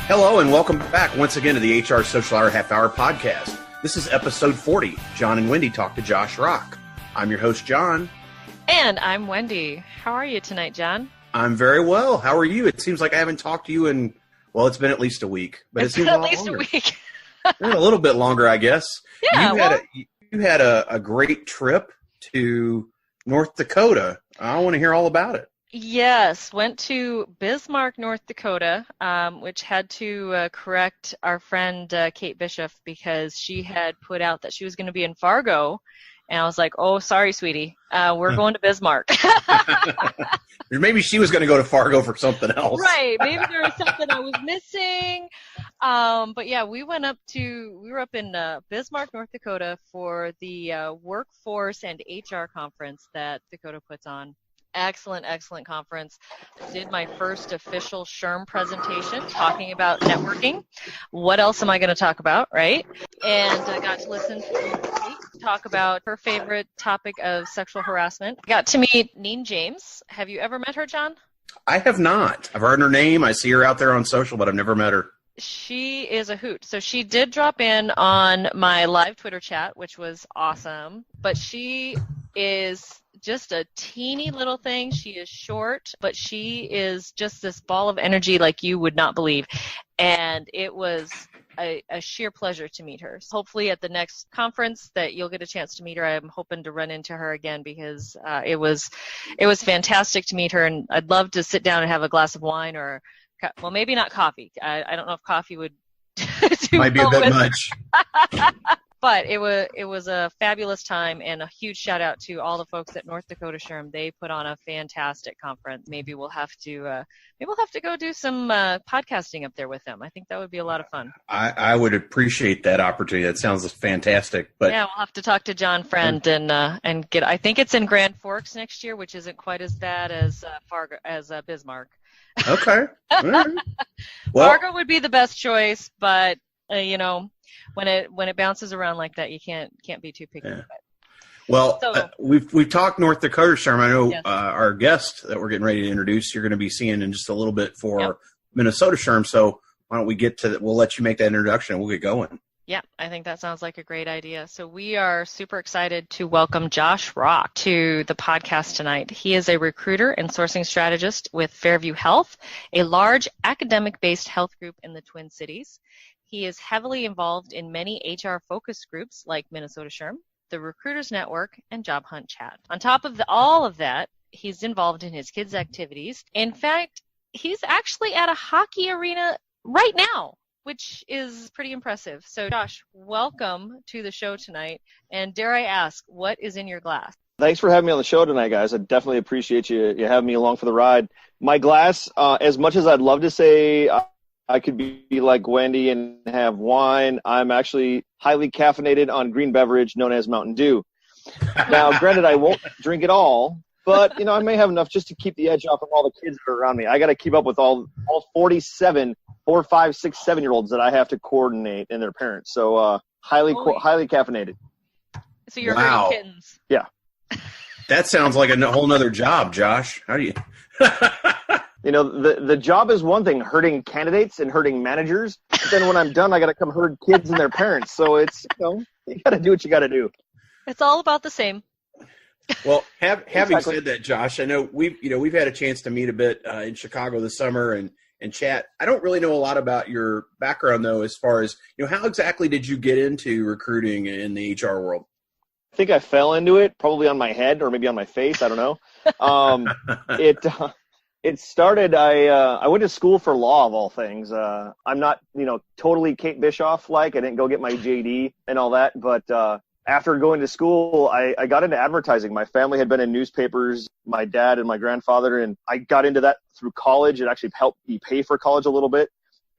Hello and welcome back once again to the HR Social Hour Half Hour Podcast. This is episode 40. John and Wendy talk to Josh Rock. I'm your host, John. And I'm Wendy. How are you tonight, John? I'm very well. How are you? It seems like I haven't talked to you in, well, it's been at least a week. But it's been at least a week. A little bit longer, I guess. Yeah, you had a great trip to North Dakota. I want to hear all about it. Yes, went to Bismarck, North Dakota, which had to correct our friend Kate Bishop because she had put out that she was going to be in Fargo. And I was like, oh, sorry, sweetie. We're going to Bismarck. Maybe she was going to go to Fargo for something else. Right. Maybe there was something I was missing. But yeah, we were up in Bismarck, North Dakota for the Workforce and HR conference that Dakota puts on. Excellent conference. Did my first official SHRM presentation talking about networking. What else am I going to talk about, right? And I got to listen to Kate talk about her favorite topic of sexual harassment. Got to meet Neen James. Have you ever met her, John? I have not. I've heard her name. I see her out there on social, but I've never met her. She is a hoot. So she did drop in on my live Twitter chat, which was awesome. But she is just a teeny little thing. She is short, but she is just this ball of energy like you would not believe. And it was a sheer pleasure to meet her. So hopefully at the next conference that you'll get a chance to meet her. I'm hoping to run into her again because it was fantastic to meet her. And I'd love to sit down and have a glass of wine or, well, maybe not coffee. I don't know if coffee would do might be a bit much. But it was a fabulous time, and a huge shout out to all the folks at North Dakota SHRM. They put on a fantastic conference. Maybe we'll have to go do some podcasting up there with them. I think that would be a lot of fun. I would appreciate that opportunity. That sounds fantastic. But yeah, we'll have to talk to John Friend and get. I think it's in Grand Forks next year, which isn't quite as bad as Bismarck. Okay. All right. Well, Fargo would be the best choice, but when it bounces around like that, you can't be too picky. Yeah. Well, we've talked North Dakota SHRM. I know yes. Our guest that we're getting ready to introduce, you're going to be seeing in just a little bit for Minnesota SHRM. So why don't we get to that? We'll let you make that introduction and we'll get going. Yeah, I think that sounds like a great idea. So we are super excited to welcome Josh Rock to the podcast tonight. He is a recruiter and sourcing strategist with Fairview Health, a large academic-based health group in the Twin Cities. He is heavily involved in many HR focus groups like Minnesota SHRM, the Recruiters Network, and Job Hunt Chat. On top of all of that, he's involved in his kids' activities. In fact, he's actually at a hockey arena right now, which is pretty impressive. So, Josh, welcome to the show tonight. And dare I ask, what is in your glass? Thanks for having me on the show tonight, guys. I definitely appreciate you having me along for the ride. My glass, as much as I'd love to say I could be like Wendy and have wine, I'm actually highly caffeinated on green beverage known as Mountain Dew. Now, granted, I won't drink it all, but, I may have enough just to keep the edge off of all the kids that are around me. I got to keep up with all 47 4, 5, 6, 7-year-olds that I have to coordinate and their parents. So highly caffeinated. So you're herding kittens. Yeah. That sounds like a whole nother job, Josh. How do you? The job is one thing, herding candidates and herding managers. But then when I'm done, I got to come herd kids and their parents. So it's, you got to do what you got to do. It's all about the same. Well, having said that, Josh, I know we've had a chance to meet a bit in Chicago this summer and chat. I don't really know a lot about your background, though, as far as, how exactly did you get into recruiting in the HR world? I think I fell into it, probably on my head or maybe on my face. I don't know. It started, I went to school for law of all things. I'm not, totally Kate Bischoff-like. I didn't go get my JD and all that. But after going to school, I got into advertising. My family had been in newspapers, my dad and my grandfather, and I got into that through college. It actually helped me pay for college a little bit.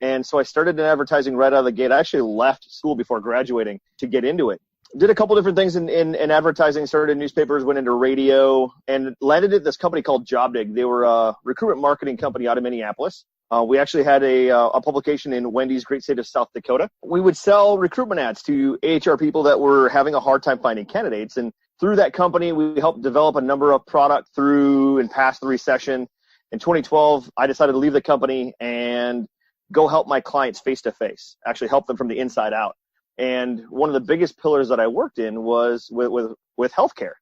And so I started in advertising right out of the gate. I actually left school before graduating to get into it. Did a couple different things in advertising, started in newspapers, went into radio, and landed at this company called JobDig. They were a recruitment marketing company out of Minneapolis. We actually had a publication in Wendy's great state of South Dakota. We would sell recruitment ads to HR people that were having a hard time finding candidates. And through that company, we helped develop a number of products through and past the recession. In 2012, I decided to leave the company and go help my clients face to face, actually help them from the inside out. And one of the biggest pillars that I worked in was with healthcare.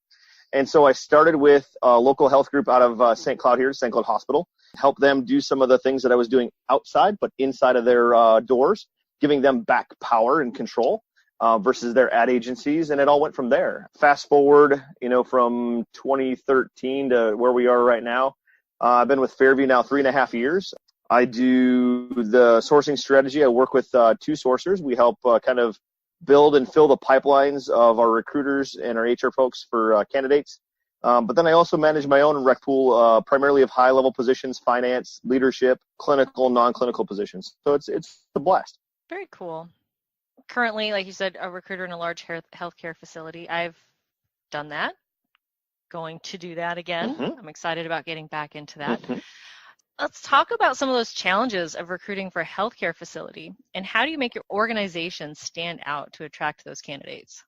And so I started with a local health group out of St. Cloud here, St. Cloud Hospital, help them do some of the things that I was doing outside, but inside of their doors, giving them back power and control versus their ad agencies. And it all went from there. Fast forward, from 2013 to where we are right now. I've been with Fairview now 3.5 years. I do the sourcing strategy. I work with two sourcers. We help kind of build and fill the pipelines of our recruiters and our HR folks for candidates. But then I also manage my own rec pool, primarily of high-level positions, finance, leadership, clinical, non-clinical positions. So it's a blast. Very cool. Currently, like you said, a recruiter in a large healthcare facility. I've done that. Going to do that again. Mm-hmm. I'm excited about getting back into that. Mm-hmm. Let's talk about some of those challenges of recruiting for a healthcare facility, and how do you make your organization stand out to attract those candidates?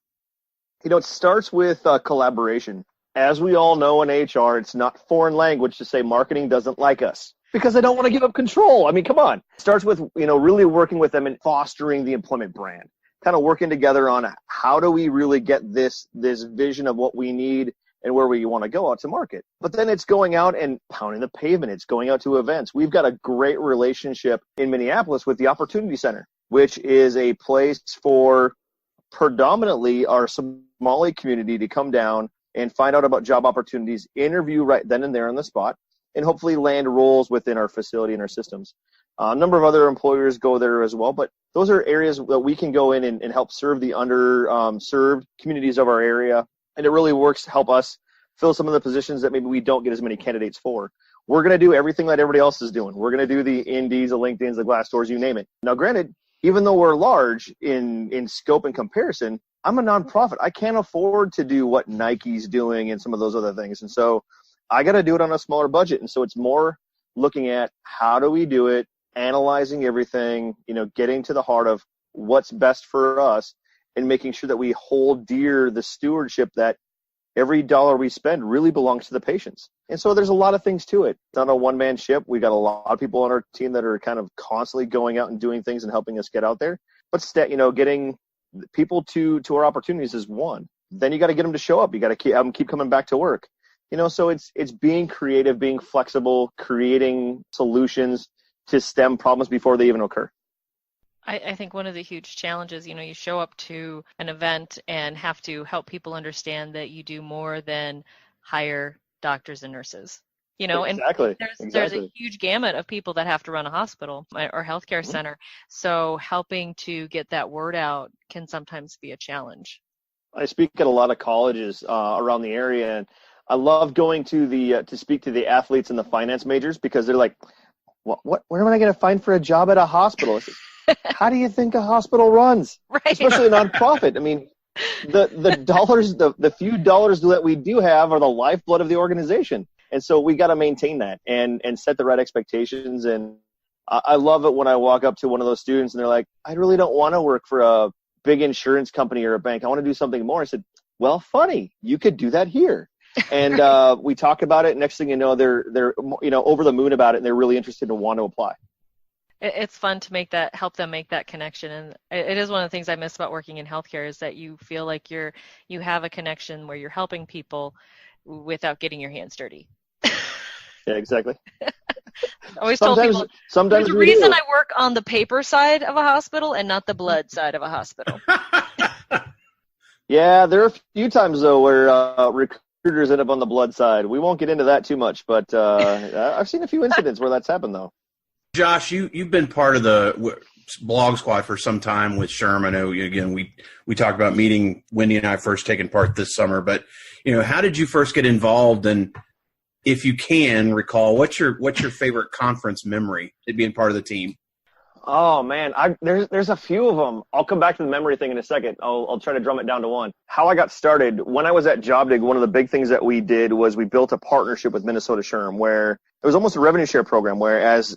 It starts with collaboration. As we all know in HR, it's not foreign language to say marketing doesn't like us because they don't want to give up control. I mean, come on. It starts with, really working with them and fostering the employment brand, kind of working together on how do we really get this vision of what we need and where we want to go out to market. But then it's going out and pounding the pavement. It's going out to events. We've got a great relationship in Minneapolis with the Opportunity Center, which is a place for predominantly our Somali community to come down and find out about job opportunities, interview right then and there on the spot, and hopefully land roles within our facility and our systems. A number of other employers go there as well, but those are areas that we can go in and help serve the underserved communities of our area. And it really works to help us fill some of the positions that maybe we don't get as many candidates for. We're going to do everything that everybody else is doing. We're going to do the Indeeds, the LinkedIns, the Glassdoors, you name it. Now, granted, even though we're large in scope and comparison, I'm a nonprofit. I can't afford to do what Nike's doing and some of those other things. And so I got to do it on a smaller budget. And so it's more looking at how do we do it, analyzing everything, getting to the heart of what's best for us, and making sure that we hold dear the stewardship that every dollar we spend really belongs to the patients. And so there's a lot of things to it. It's not a one-man ship. We got a lot of people on our team that are kind of constantly going out and doing things and helping us get out there. But getting people to our opportunities is one. Then you got to get them to show up. You got to have them keep coming back to work. So it's being creative, being flexible, creating solutions to stem problems before they even occur. I think one of the huge challenges, you show up to an event and have to help people understand that you do more than hire doctors and nurses. Exactly. And there's a huge gamut of people that have to run a hospital or healthcare Mm-hmm. center. So helping to get that word out can sometimes be a challenge. I speak at a lot of colleges around the area, and I love going to speak to the athletes and the finance majors because they're like, where am I going to find for a job at a hospital? How do you think a hospital runs? Right. Especially a nonprofit. I mean, the dollars, the few dollars that we do have are the lifeblood of the organization. And so we got to maintain that and set the right expectations. And I love it when I walk up to one of those students and they're like, I really don't want to work for a big insurance company or a bank. I want to do something more. I said, well, funny, you could do that here. And we talk about it. Next thing you know, they're over the moon about it, and they're really interested and want to apply. It's fun to help them make that connection. And it is one of the things I miss about working in healthcare is that you feel like you have a connection where you're helping people without getting your hands dirty. Yeah, exactly. I always told people, there's a reason I work on the paper side of a hospital and not the blood side of a hospital. Yeah, there are a few times, though, where recruiters end up on the blood side. We won't get into that too much, but I've seen a few incidents where that's happened, though. Josh, you've been part of the blog squad for some time with Sherm. I know, again, we talked about meeting Wendy and I first taking part this summer, but how did you first get involved? And if you can recall, what's your favorite conference memory to being part of the team? Oh man, there's a few of them. I'll come back to the memory thing in a second. I'll try to drum it down to one. How I got started, when I was at JobDig, one of the big things that we did was we built a partnership with Minnesota SHRM where it was almost a revenue share program, whereas,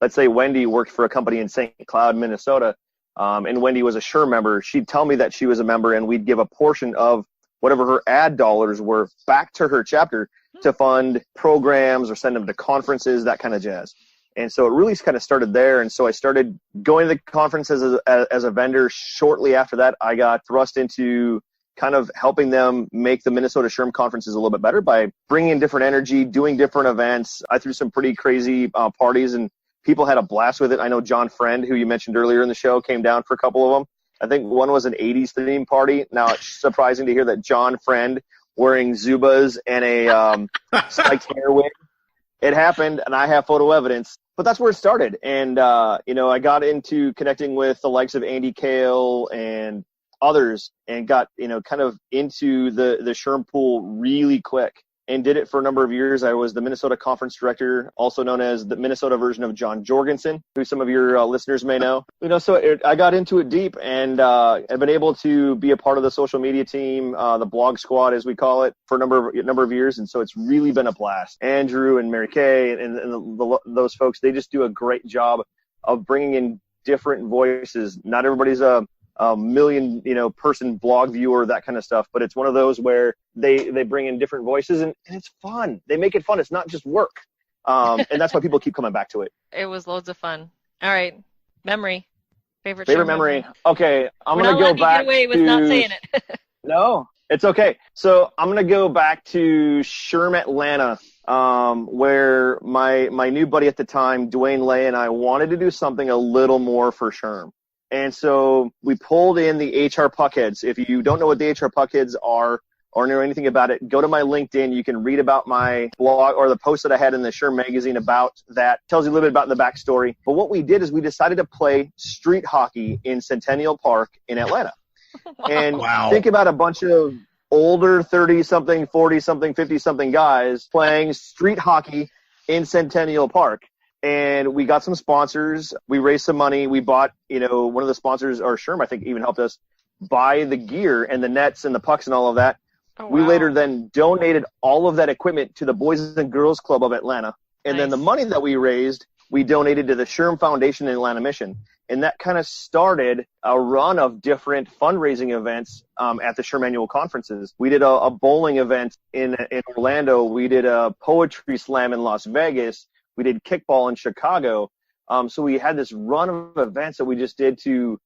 let's say Wendy worked for a company in St. Cloud, Minnesota, and Wendy was a SHRM member. She'd tell me that she was a member, and we'd give a portion of whatever her ad dollars were back to her chapter to fund programs or send them to conferences, that kind of jazz. And so it really kind of started there. And so I started going to the conferences as a vendor. Shortly after that, I got thrust into kind of helping them make the Minnesota SHRM conferences a little bit better by bringing in different energy, doing different events. I threw some pretty crazy parties, and people had a blast with it. I know John Friend, who you mentioned earlier in the show, came down for a couple of them. I think one was an 80s theme party. Now, it's surprising to hear that John Friend wearing Zubas and a spiked hair wig. It happened, and I have photo evidence. But that's where it started. And, I got into connecting with the likes of Andy Kale and others and got, kind of into the SHRM pool really quick and did it for a number of years. I was the Minnesota conference director, also known as the Minnesota version of John Jorgensen, who some of your listeners may know. I got into it deep, and I've been able to be a part of the social media team, the blog squad, as we call it, for a number of years. And so it's really been a blast. Andrew and Mary Kay and those folks, they just do a great job of bringing in different voices. Not everybody's a million, person blog viewer, that kind of stuff. But it's one of those where they bring in different voices, and it's fun. They make it fun. It's not just work. And that's why people keep coming back to it. It was loads of fun. All right. Memory. Favorite memory. Okay. I'm going to go back. Get away with not saying it. No, it's okay. So I'm going to go back to SHRM Atlanta, where my new buddy at the time, Dwayne Lay, and I wanted to do something a little more for SHRM. And so we pulled in the HR Puckheads. If you don't know what the HR Puckheads are or know anything about it, go to my LinkedIn. You can read about my blog or the post that I had in the SHRM magazine about that. Tells you a little bit about the backstory. But what we did is we decided to play street hockey in Centennial Park in Atlanta. And think about a bunch of older 30-something, 40-something, 50-something guys playing street hockey in Centennial Park. And we got some sponsors. We raised some money. We bought, one of the sponsors, or SHRM, I think, even helped us buy the gear and the nets and the pucks and all of that. Oh, wow. We later then donated all of that equipment to the Boys and Girls Club of Atlanta. And then the money that we raised, we donated to the SHRM Foundation in Atlanta Mission. And that kind of started a run of different fundraising events at the SHRM annual conferences. We did a bowling event in Orlando. We did a poetry slam in Las Vegas. We did kickball in Chicago. So we had this run of events that we just did to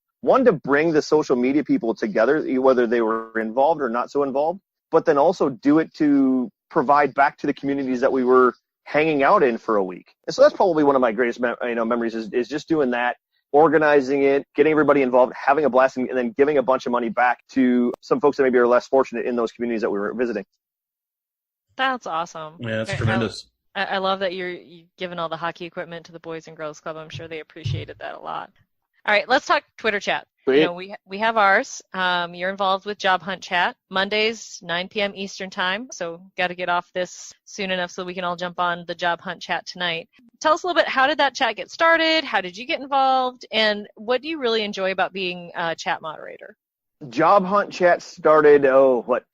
bring the social media people together, whether they were involved or not so involved, but then also do it to provide back to the communities that we were hanging out in for a week. And so that's probably one of my greatest memories is just doing that, organizing it, getting everybody involved, having a blast, and then giving a bunch of money back to some folks that maybe are less fortunate in those communities that we were visiting. That's awesome. Yeah, that's tremendous. I love that you're giving all the hockey equipment to the Boys and Girls Club. I'm sure they appreciated that a lot. All right, let's talk Twitter chat. We have ours. You're involved with Job Hunt Chat, Mondays, 9 p.m. Eastern Time. So got to get off this soon enough so we can all jump on the Job Hunt Chat tonight. Tell us a little bit, how did that chat get started? How did you get involved? And what do you really enjoy about being a chat moderator? Job Hunt Chat started,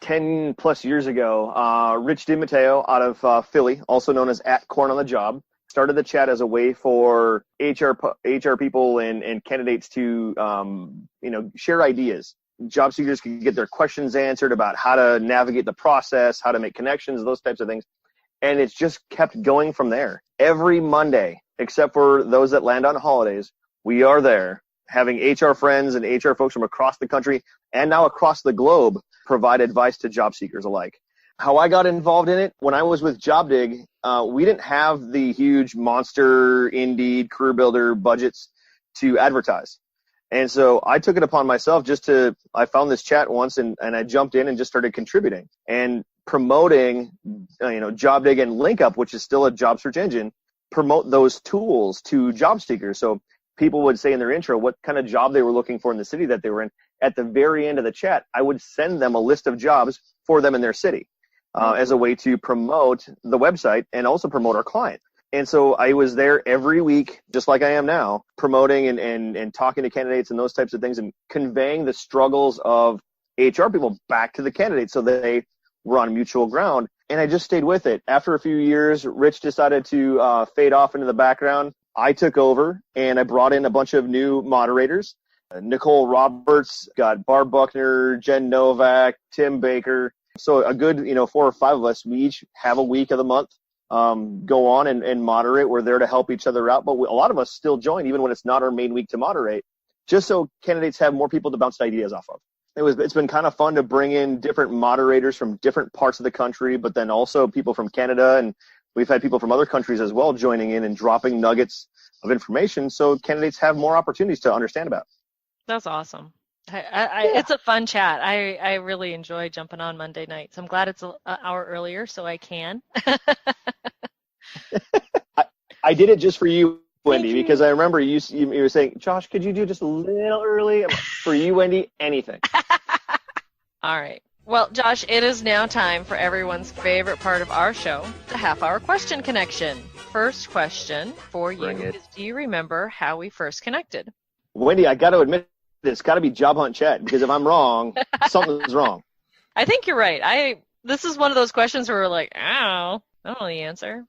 10 plus years ago. Rich DiMatteo out of Philly, also known as @CornOnTheJob, started the chat as a way for HR people and candidates to, share ideas. Job seekers could get their questions answered about how to navigate the process, how to make connections, those types of things. And it's just kept going from there. Every Monday, except for those that land on holidays, we are there, having HR friends and HR folks from across the country and now across the globe provide advice to job seekers alike. How I got involved in it, when I was with JobDig, we didn't have the huge monster, Indeed, Career Builder budgets to advertise. And so I took it upon myself I found this chat once and I jumped in and just started contributing and promoting, JobDig and LinkUp, which is still a job search engine, promote those tools to job seekers. So people would say in their intro what kind of job they were looking for in the city that they were in. At the very end of the chat, I would send them a list of jobs for them in their city as a way to promote the website and also promote our client. And so I was there every week, just like I am now, promoting and talking to candidates and those types of things and conveying the struggles of HR people back to the candidates so that they were on mutual ground. And I just stayed with it. After a few years, Rich decided to fade off into the background. I took over and I brought in a bunch of new moderators. Nicole Roberts, got Barb Buckner, Jen Novak, Tim Baker. So a good, 4 or 5 of us, we each have a week of the month go on and moderate. We're there to help each other out, but a lot of us still join even when it's not our main week to moderate, just so candidates have more people to bounce ideas off of. It's been kind of fun to bring in different moderators from different parts of the country, but then also people from Canada, and we've had people from other countries as well joining in and dropping nuggets of information so candidates have more opportunities to understand about. That's awesome. It's a fun chat. I really enjoy jumping on Monday nights. I'm glad it's an hour earlier so I can. I did it just for you, Wendy, because I remember you were saying, Josh, could you do just a little early? For you, Wendy, anything. All right. Well, Josh, it is now time for everyone's favorite part of our show, the half-hour question connection. First question for you is, do you remember how we first connected? Wendy, I got to admit, it's got to be Job Hunt Chat, because if I'm wrong, something's wrong. I think you're right. This is one of those questions where we're like, I don't know the answer.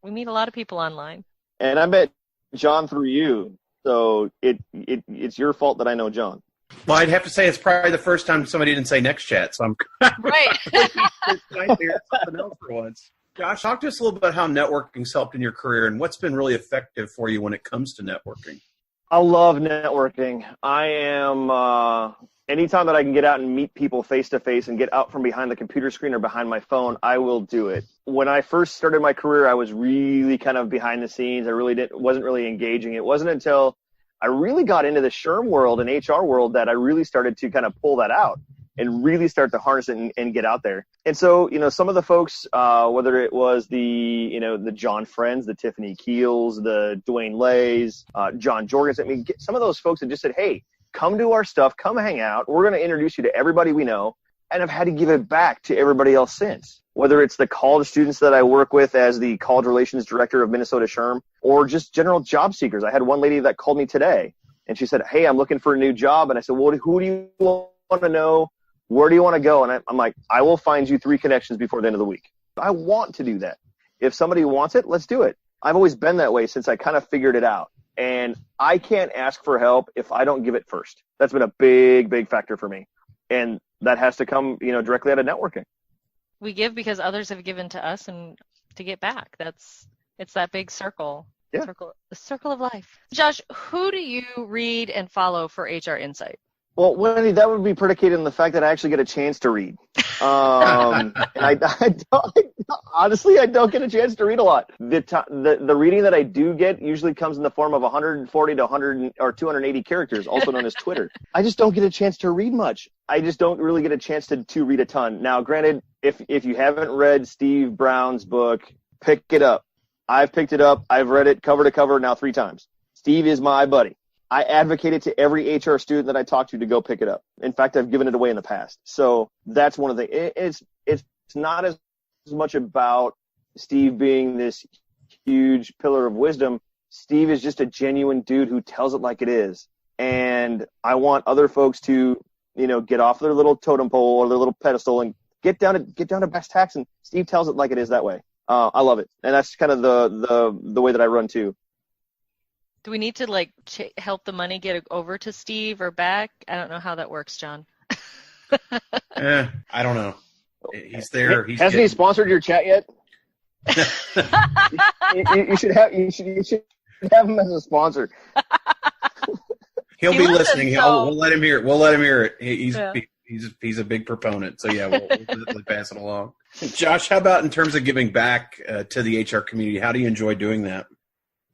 We meet a lot of people online. And I met John through you, so it's your fault that I know John. Well, I'd have to say it's probably the first time somebody didn't say next chat, so I'm right. Something else for once. Josh, talk to us a little bit about how networking's helped in your career and what's been really effective for you when it comes to networking. I love networking. I am anytime that I can get out and meet people face to face and get out from behind the computer screen or behind my phone, I will do it. When I first started my career, I was really kind of behind the scenes. I really wasn't really engaging. It wasn't until I really got into the SHRM world and HR world that I really started to kind of pull that out and really start to harness it and get out there. And so, some of the folks, whether it was the John Friends, the Tiffany Keels, the Dwayne Lays, John Jorgensen, some of those folks that just said, hey, come do our stuff, come hang out. We're going to introduce you to everybody we know, and I've had to give it back to everybody else since. Whether it's the college students that I work with as the college relations director of Minnesota SHRM, or just general job seekers. I had one lady that called me today, and she said, hey, I'm looking for a new job. And I said, well, who do you want to know? Where do you want to go? And I'm like, I will find you 3 connections before the end of the week. I want to do that. If somebody wants it, let's do it. I've always been that way since I kind of figured it out. And I can't ask for help if I don't give it first. That's been a big, big factor for me. And that has to come, directly out of networking. We give because others have given to us and to get back. It's that big circle. Yeah. The circle of life. Josh, who do you read and follow for HR Insight? Well, Wendy, that would be predicated on the fact that I actually get a chance to read. And honestly, I don't get a chance to read a lot. The reading that I do get usually comes in the form of 140 to 100 or 280 characters, also known as Twitter. I just don't get a chance to read much. I just don't really get a chance to read a ton. Now, granted, if you haven't read Steve Browne's book, pick it up. I've picked it up. I've read it cover to cover now 3 times. Steve is my buddy. I advocated to every HR student that I talked to go pick it up. In fact, I've given it away in the past. So that's one of the it's not as much about Steve being this huge pillar of wisdom. Steve is just a genuine dude who tells it like it is. And I want other folks to, get off their little totem pole or their little pedestal and get down to brass tacks. And Steve tells it like it is that way. I love it. And that's kind of the way that I run too. Do we need to help the money get over to Steve or back? I don't know how that works, John. I don't know. He's there. Hasn't he sponsored your chat yet? you should have him as a sponsor. He'll be listening. We'll let him hear it. We'll let him hear it. He's a big proponent. So yeah, we'll definitely pass it along. Josh, how about in terms of giving back to the HR community? How do you enjoy doing that?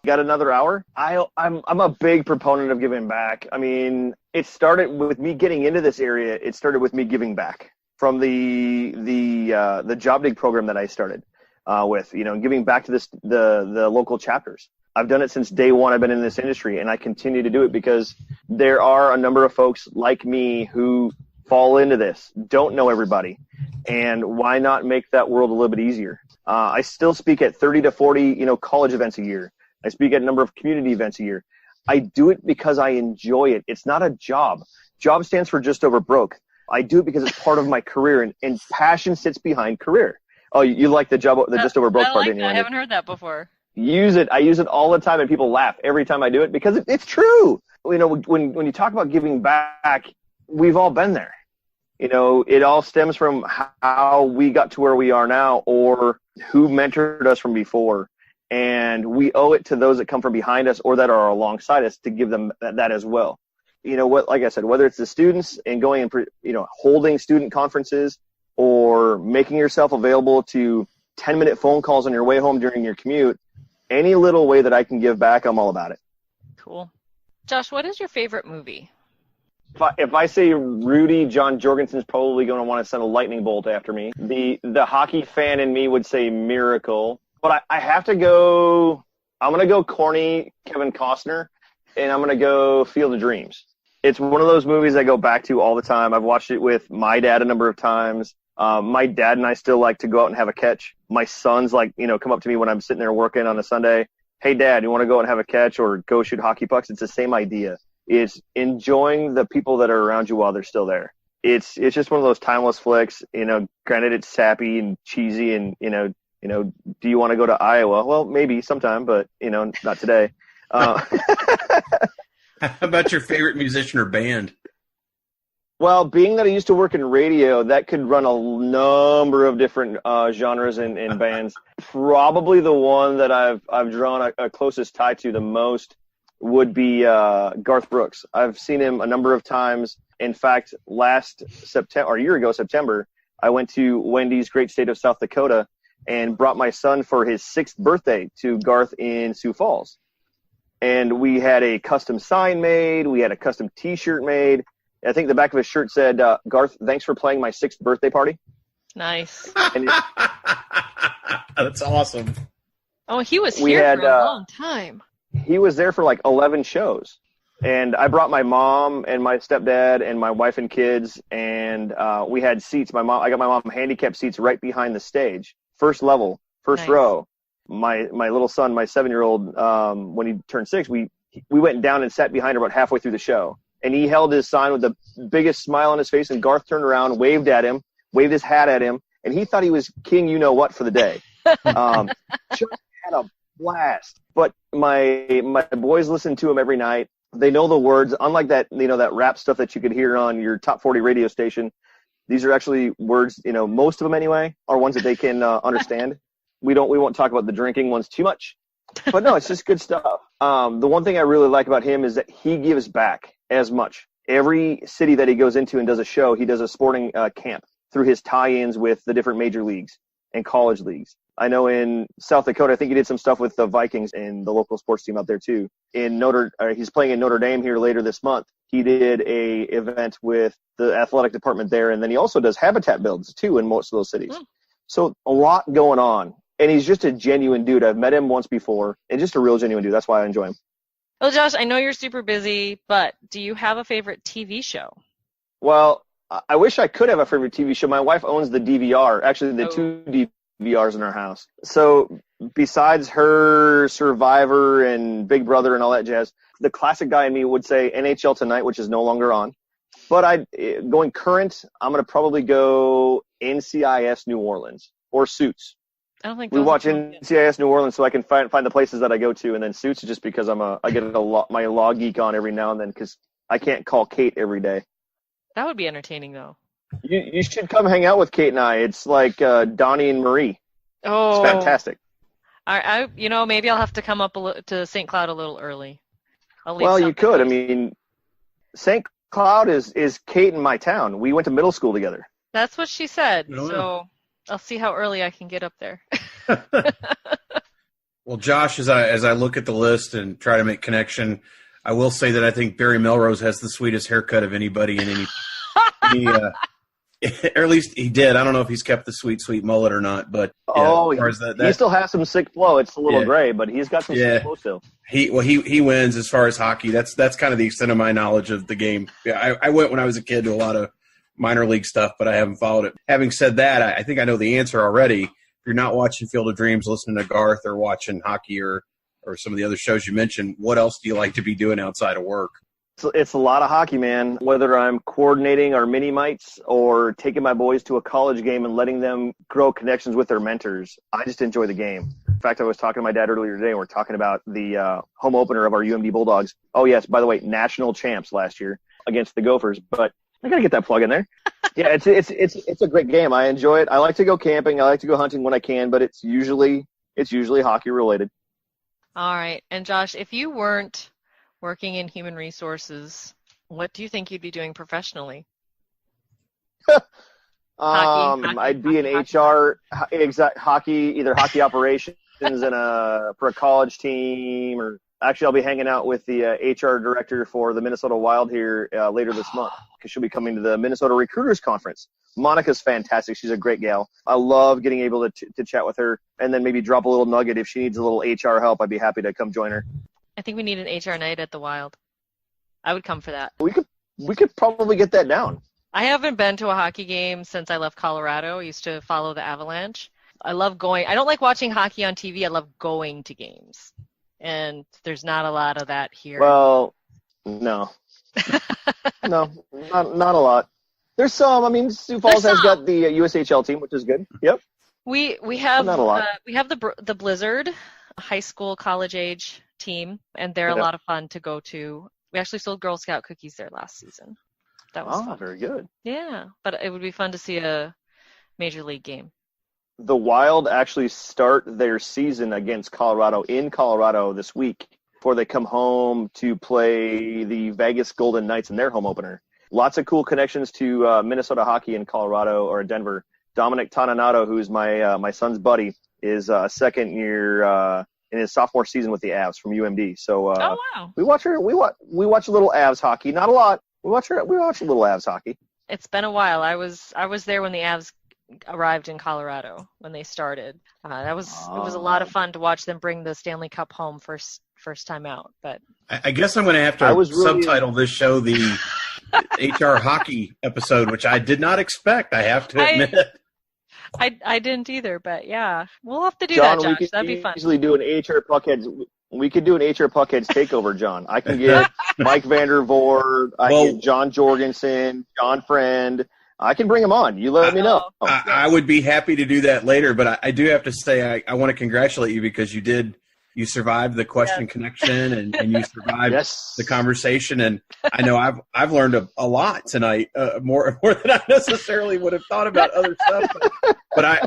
Got another hour? I'm a big proponent of giving back. I mean, it started with me getting into this area. It started with me giving back from the job dig program that I started with, giving back to the local chapters. I've done it since day one. I've been in this industry, and I continue to do it because there are a number of folks like me who fall into this, don't know everybody, and why not make that world a little bit easier? I still speak at 30 to 40, college events a year. I speak at a number of community events a year. I do it because I enjoy it. It's not a job. Job stands for just over broke. I do it because it's part of my career, and passion sits behind career. Oh, you like the just over broke part, didn't you? I haven't heard that before. Use it. I use it all the time, and people laugh every time I do it because it's true. When you talk about giving back, we've all been there. It all stems from how we got to where we are now or who mentored us from before. And we owe it to those that come from behind us or that are alongside us to give them that as well. Like I said, whether it's the students and going and, holding student conferences or making yourself available to 10-minute phone calls on your way home during your commute, any little way that I can give back, I'm all about it. Cool. Josh, what is your favorite movie? If I say Rudy, John Jorgensen's probably going to want to send a lightning bolt after me. The hockey fan in me would say Miracle. But I have to go – I'm going to go corny Kevin Costner, and I'm going to go Field of Dreams. It's one of those movies I go back to all the time. I've watched it with my dad a number of times. My dad and I still like to go out and have a catch. My sons come up to me when I'm sitting there working on a Sunday. Hey, Dad, you want to go and have a catch or go shoot hockey pucks? It's the same idea. It's enjoying the people that are around you while they're still there. It's just one of those timeless flicks. Granted, it's sappy and cheesy and, do you want to go to Iowa? Well, maybe sometime, but, not today. How about your favorite musician or band? Well, being that I used to work in radio, that could run a number of different genres and bands. Probably the one that I've drawn a closest tie to the most would be Garth Brooks. I've seen him a number of times. In fact, last September, or a year ago, September, I went to Wendy's great state of South Dakota and brought my son for his 6th birthday to Garth in Sioux Falls. And we had a custom sign made. We had a custom T-shirt made. I think the back of his shirt said, Garth, thanks for playing my 6th birthday party. Nice. That's awesome. Oh, he was here for a long time. He was there for like 11 shows. And I brought my mom and my stepdad and my wife and kids, and we had seats. I got my mom handicapped seats right behind the stage. First level, first row. My little son, my 7-year-old, when he turned 6, we went down and sat behind her about halfway through the show. And he held his sign with the biggest smile on his face, and Garth turned around, waved at him, waved his hat at him, and he thought he was king you-know-what for the day. Just had a blast. But my boys listen to him every night. They know the words. Unlike that, that rap stuff that you could hear on your top 40 radio station, these are actually words, most of them anyway, are ones that they can understand. We won't talk about the drinking ones too much, but no, it's just good stuff. The one thing I really like about him is that he gives back as much. Every city that he goes into and does a show, he does a sporting camp through his tie-ins with the different major leagues and college leagues. I know in South Dakota, I think he did some stuff with the Vikings and the local sports team out there too. He's playing in Notre Dame here later this month. He did a event with the athletic department there, and then he also does habitat builds too in most of those cities. So a lot going on. And he's just a genuine dude. I've met him once before, and just a real genuine dude. That's why I enjoy him. Well, Josh, I know you're super busy, but do you have a favorite TV show? Well, I wish I could have a favorite TV show. My wife owns the DVR, actually the 2 DVRs in our house. So besides her Survivor and Big Brother and all that jazz, the classic guy in me would say NHL Tonight, which is no longer on. But going current, I'm going to probably go NCIS New Orleans or Suits. I don't think we watch NCIS New Orleans so I can find the places that I go to, and then Suits is just because I get my law geek on every now and then because I can't call Kate every day. That would be entertaining, though. You should come hang out with Kate and I. It's like Donnie and Marie. Oh, it's fantastic. I maybe I'll have to come up to St. Cloud a little early. Well, you could. I mean, St. Cloud is Kate and my town. We went to middle school together. That's what she said. So I'll see how early I can get up there. Well, Josh, as I look at the list and try to make connection, I will say that I think Barry Melrose has the sweetest haircut of anybody in any or at least he did. I don't know if he's kept the sweet mullet or not, but he still has some sick flow. It's a little gray, but he's got some sick flow still. He wins as far as hockey. That's kind of the extent of my knowledge of the game. Yeah, I went when I was a kid to a lot of minor league stuff, but I haven't followed it. Having said that, I think I know the answer already. If you're not watching Field of Dreams, listening to Garth, or watching hockey or some of the other shows you mentioned, what else do you like to be doing outside of work? It's a lot of hockey, man. Whether I'm coordinating our mini-mites or taking my boys to a college game and letting them grow connections with their mentors, I just enjoy the game. In fact, I was talking to my dad earlier today, and we're talking about the home opener of our UMD Bulldogs. Oh, yes, by the way, national champs last year against the Gophers. But I gotta get that plug in there. Yeah, it's a great game. I enjoy it. I like to go camping. I like to go hunting when I can, but it's usually hockey related. All right. And Josh, if you weren't working in human resources, what do you think you'd be doing professionally? I'd be in HR, hockey, either hockey operations for a college team, or actually I'll be hanging out with the HR director for the Minnesota Wild here later this month, because she'll be coming to the Minnesota Recruiters Conference. Monica's fantastic. She's a great gal. I love getting able to chat with her, and then maybe drop a little nugget. If she needs a little HR help, I'd be happy to come join her. I think we need an HR night at the Wild. I would come for that. We could probably get that down. I haven't been to a hockey game since I left Colorado. I used to follow the Avalanche. I love going. I don't like watching hockey on TV. I love going to games. And there's not a lot of that here. Well, no. No, not a lot. There's some. I mean, Sioux Falls has got the USHL team, which is good. Yep. We have not a lot. We have the Blizzard high school college age team, and they're a lot of fun to go to. We actually sold Girl Scout cookies there last season. That was fun. Very good. Yeah, but it would be fun to see a major league game. The Wild actually start their season against Colorado in Colorado this week before they come home to play the Vegas Golden Knights in their home opener. Lots of cool connections to Minnesota hockey in Colorado or Denver. Dominic Toninato, who's my son's buddy, is second year in his sophomore season with the Avs from UMD. So oh, wow. we watch a little Avs hockey. Not a lot. We watch a little Avs hockey. It's been a while. I was there when the Avs arrived in Colorado when they started. It was a lot of fun to watch them bring the Stanley Cup home first time out. But I guess I'm going to have to subtitle this show the HR hockey episode, which I did not expect. I have to admit. I didn't either, but yeah, we'll have to do that, Josh. That'd be fun. Easily do an HR Puckheads. We could do an HR Puckheads takeover, John. I can get Mike Vandervoort. I can get John Jorgensen, John Friend. I can bring them on. You let me know. I would be happy to do that later, but I do have to say I want to congratulate you because you survived the question connection and you survived the conversation. And I know I've learned a lot tonight, more than I necessarily would have thought about other stuff. But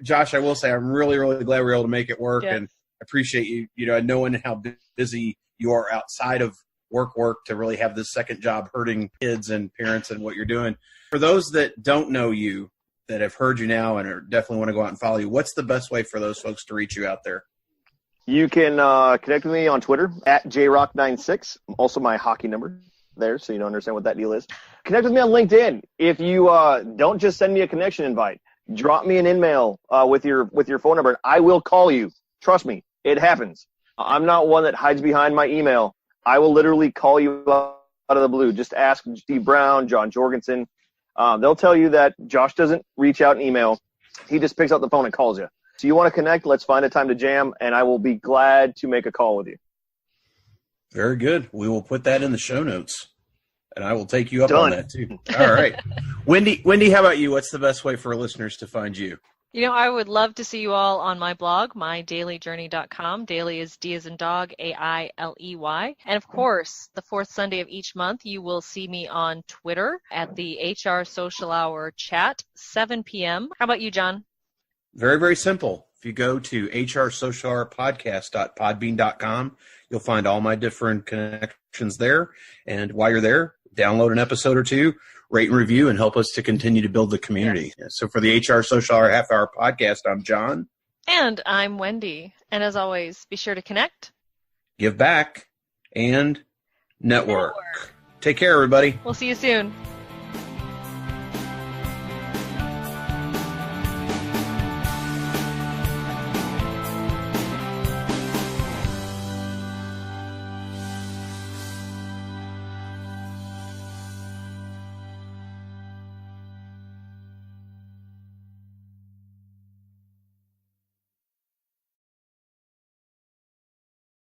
Josh, I will say I'm really, really glad we were able to make it work, and I appreciate you, knowing how busy you are outside of work to really have this second job hurting kids and parents and what you're doing. For those that don't know you, that have heard you now and are definitely want to go out and follow you, what's the best way for those folks to reach you out there? You can connect with me on Twitter at jrock96. Also my hockey number there, so you don't understand what that deal is. Connect with me on LinkedIn. If you don't just send me a connection invite, drop me an email with your phone number, and I will call you. Trust me, it happens. I'm not one that hides behind my email. I will literally call you out of the blue. Just ask Steve Browne, John Jorgensen. They'll tell you that Josh doesn't reach out an email. He just picks up the phone and calls you. So you want to connect, let's find a time to jam, and I will be glad to make a call with you. Very good. We will put that in the show notes, and I will take you up on that too. All right. Wendy, how about you? What's the best way for listeners to find you? I would love to see you all on my blog, mydailyjourney.com. Daily is D as in dog, AILEY. And of course, the fourth Sunday of each month, you will see me on Twitter at the HR Social Hour Chat, 7 p.m. How about you, John? Very, very simple. If you go to hrsocialhourpodcast.podbean.com, you'll find all my different connections there. And while you're there, download an episode or two, rate and review, and help us to continue to build the community. Yes. So for the HR Social Hour Half Hour Podcast, I'm John. And I'm Wendy. And as always, be sure to connect, give back, and network. Take care, everybody. We'll see you soon.